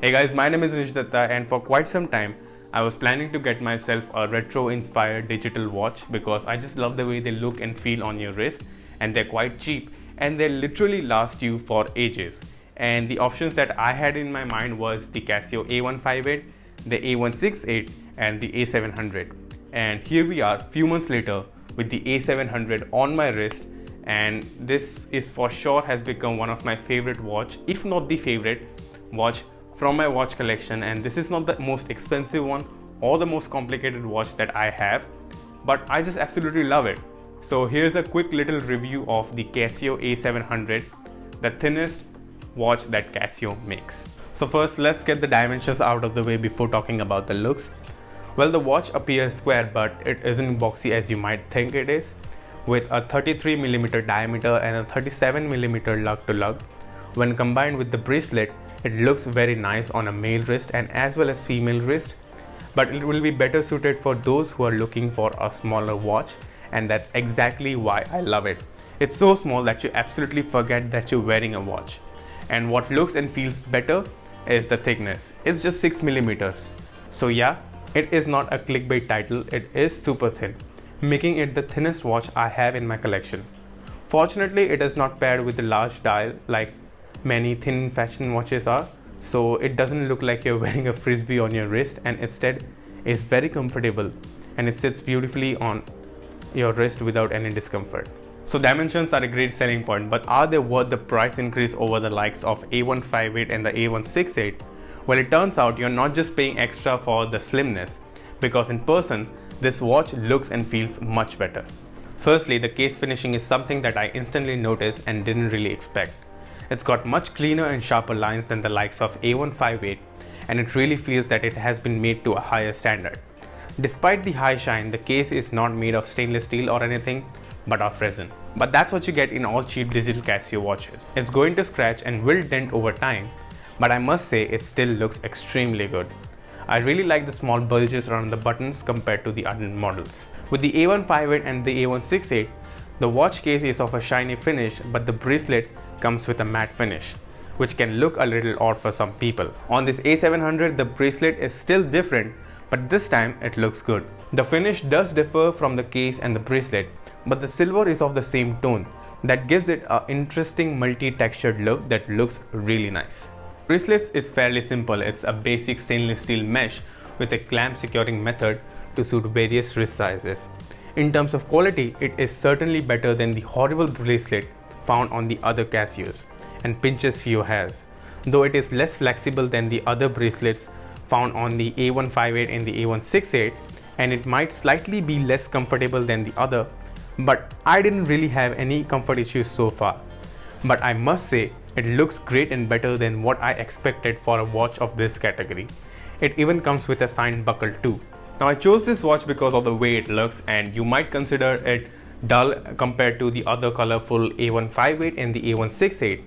Hey guys, my name is Rish Datta, and for quite some time I was planning to get myself a retro inspired digital watch because I just love the way they look and feel on your wrist, and they're quite cheap and they literally last you for ages. And the options that I had in my mind was the Casio A158, the A168 and the A700. And here we are few months later with the A700 on my wrist, and this is for sure has become one of my favorite watch, if not the favorite watch from my watch collection. And this is not the most expensive one or the most complicated watch that I have, but I just absolutely love it. So here's a quick little review of the Casio A700, the thinnest watch that Casio makes. So first, let's get the dimensions out of the way before talking about the looks. Well, the watch appears square, but it isn't boxy as you might think it is. With a 33mm diameter and a 37mm lug to lug, when combined with the bracelet, it looks very nice on a male wrist and as well as female wrist, but it will be better suited for those who are looking for a smaller watch, and that's exactly why I love it. It's so small that you absolutely forget that you're wearing a watch. And what looks and feels better is the thickness. It's just 6mm. So yeah, it is not a clickbait title, it is super thin, making it the thinnest watch I have in my collection. Fortunately, it is not paired with a large dial like many thin fashion watches are, so it doesn't look like you're wearing a frisbee on your wrist, and instead is very comfortable and it sits beautifully on your wrist without any discomfort. So dimensions are a great selling point, but are they worth the price increase over the likes of A158 and the A168? Well, it turns out you're not just paying extra for the slimness, because in person this watch looks and feels much better. Firstly, the case finishing is something that I instantly noticed and didn't really expect. It's got much cleaner and sharper lines than the likes of A158, and it really feels that it has been made to a higher standard. Despite the high shine, the case is not made of stainless steel or anything, but of resin. But that's what you get in all cheap digital Casio watches. It's going to scratch and will dent over time, but I must say it still looks extremely good. I really like the small bulges around the buttons compared to the other models. With the A158 and the A168, the watch case is of a shiny finish, but the bracelet comes with a matte finish, which can look a little odd for some people. On this A700, the bracelet is still different, but this time it looks good. The finish does differ from the case and the bracelet, but the silver is of the same tone. That gives it an interesting multi-textured look that looks really nice. Bracelets is fairly simple. It's a basic stainless steel mesh with a clamp securing method to suit various wrist sizes. In terms of quality, it is certainly better than the horrible bracelet found on the other Casios and pinches few hairs, though it is less flexible than the other bracelets found on the A158 and the A168, and it might slightly be less comfortable than the other, but I didn't really have any comfort issues so far. But I must say, it looks great and better than what I expected for a watch of this category. It even comes with a signed buckle too. Now, I chose this watch because of the way it looks, and you might consider it dull compared to the other colorful A158 and the A168.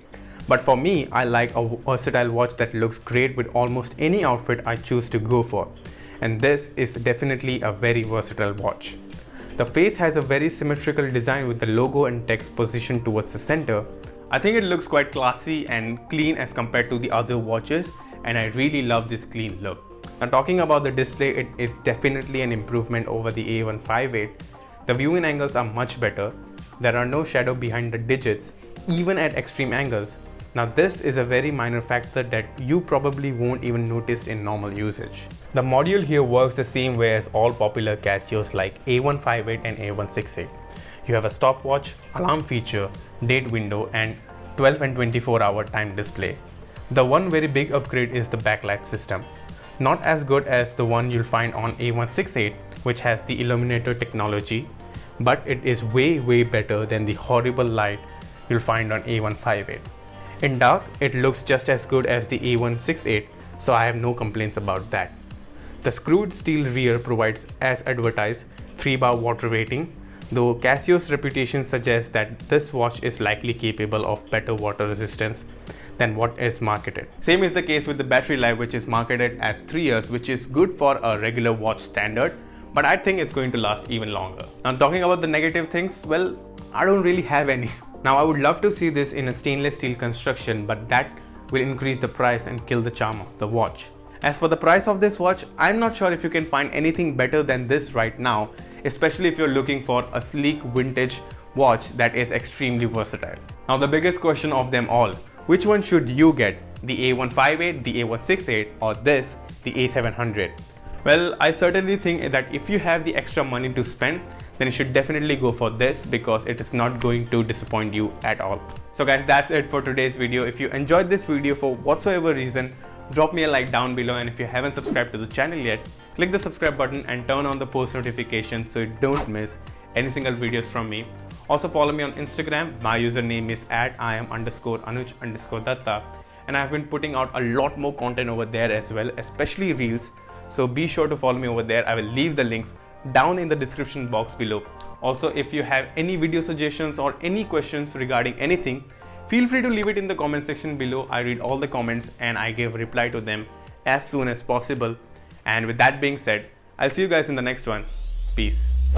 But for me, I like a versatile watch that looks great with almost any outfit I choose to go for. And this is definitely a very versatile watch. The face has a very symmetrical design with the logo and text positioned towards the center. I think it looks quite classy and clean as compared to the other watches, and I really love this clean look. Now, talking about the display, it is definitely an improvement over the A158. The viewing angles are much better. There are no shadow behind the digits, even at extreme angles. Now, this is a very minor factor that you probably won't even notice in normal usage. The module here works the same way as all popular Casios like A158 and A168. You have a stopwatch, alarm feature, date window, and 12 and 24-hour time display. The one very big upgrade is the backlight system. Not as good as the one you'll find on A168, which has the illuminator technology, but it is way better than the horrible light you'll find on A158. In dark, it looks just as good as the A168, so I have no complaints about that. The screwed steel rear provides, as advertised, 3-bar water rating, though Casio's reputation suggests that this watch is likely capable of better water resistance than what is marketed. Same is the case with the battery life, which is marketed as 3 years, which is good for a regular watch standard, but I think it's going to last even longer. Now, talking about the negative things, well, I don't really have any. Now, I would love to see this in a stainless steel construction, but that will increase the price and kill the charm of the watch. As for the price of this watch, I'm not sure if you can find anything better than this right now, especially if you're looking for a sleek vintage watch that is extremely versatile. Now the biggest question of them all, which one should you get? The A158, the A168 or this, the A700? Well, I certainly think that if you have the extra money to spend, then you should definitely go for this because it is not going to disappoint you at all. So guys, that's it for today's video. If you enjoyed this video for whatsoever reason, drop me a like down below, and if you haven't subscribed to the channel yet, click the subscribe button and turn on the post notifications so you don't miss any single videos from me. Also follow me on Instagram. My username is @Iam_Anuj_Datta, and I've been putting out a lot more content over there as well, especially reels. So be sure to follow me over there. I will leave the links down in the description box below. Also, if you have any video suggestions or any questions regarding anything, feel free to leave it in the comment section below. I read all the comments and I give reply to them as soon as possible. And with that being said, I'll see you guys in the next one. Peace.